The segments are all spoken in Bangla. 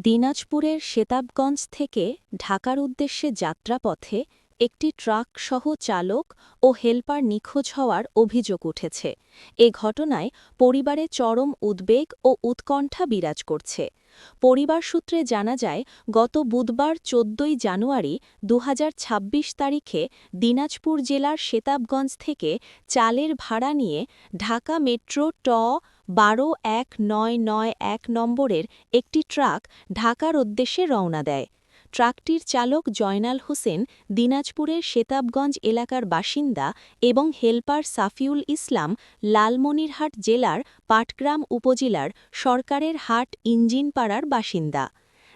দিনাজপুরের সেতাবগঞ্জ থেকে ঢাকার উদ্দেশ্যে যাত্রাপথে একটি ট্রাকসহ চালক ও হেলপার নিখোঁজ হওয়ার অভিযোগ উঠেছে। এ ঘটনায় পরিবারে চরম উদ্বেগ ও উৎকণ্ঠা বিরাজ করছে। পরিবার সূত্রে জানা যায়, গত বুধবার ১৪ জানুয়ারি ২০২৬ তারিখে দিনাজপুর জেলার সেতাবগঞ্জ থেকে চালের ভাড়া নিয়ে ঢাকা মেট্রো ট ১২১৯৯১ নম্বরের একটি ট্রাক ঢাকার উদ্দেশ্যে রওনা দেয়। ট্রাকটির চালক জয়নাল হোসেন দিনাজপুরের সেতাবগঞ্জ এলাকার বাসিন্দা এবং হেলপার সাফিউল ইসলাম লালমনিরহাট জেলার পাটগ্রাম উপজেলার সরকারের হাট ইঞ্জিনপাড়ার বাসিন্দা।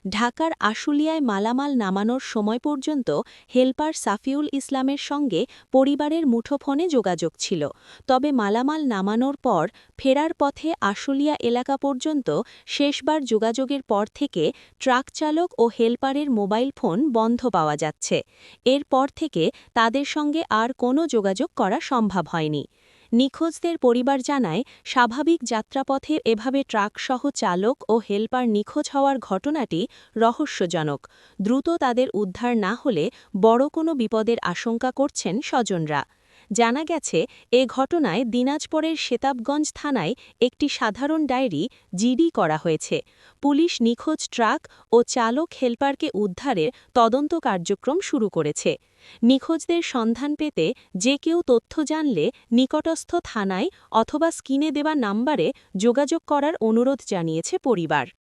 ঢাকার আশুলিয়ায় মালামাল নামানোর সময় পর্যন্ত হেলপার সাফিউল ইসলামের সঙ্গে পরিবারের মুঠোফোনে যোগাযোগ ছিল, তবে মালামাল নামানোর পর ফেরার পথে আশুলিয়া এলাকা পর্যন্ত শেষবার যোগাযোগের পর থেকে ট্রাক চালক ও হেলপারের মোবাইল ফোন বন্ধ পাওয়া যাচ্ছে। এরপর থেকে তাদের সঙ্গে আর কোনো যোগাযোগ করা সম্ভব হয়নি। নিখোঁজদের পরিবার জানায়, স্বাভাবিক যাত্রাপথে এভাবে ট্রাকসহ চালক ও হেলপার নিখোঁজ হওয়ার ঘটনাটি রহস্যজনক। দ্রুত তাদের উদ্ধার না হলে বড় কোনো বিপদের আশঙ্কা করছেন স্বজনরা। জানা গেছে, এ ঘটনায় দিনাজপুরের সেতাবগঞ্জ থানায় একটি সাধারণ ডায়েরি জিডি করা হয়েছে। পুলিশ নিখোঁজ ট্রাক ও চালক হেলপারকে উদ্ধারের তদন্ত কার্যক্রম শুরু করেছে। নিখোঁজদের সন্ধান পেতে যে কেউ তথ্য জানলে নিকটস্থ থানায় অথবা স্ক্রিনে দেওয়া নাম্বারে যোগাযোগ করার অনুরোধ জানিয়েছে পরিবার।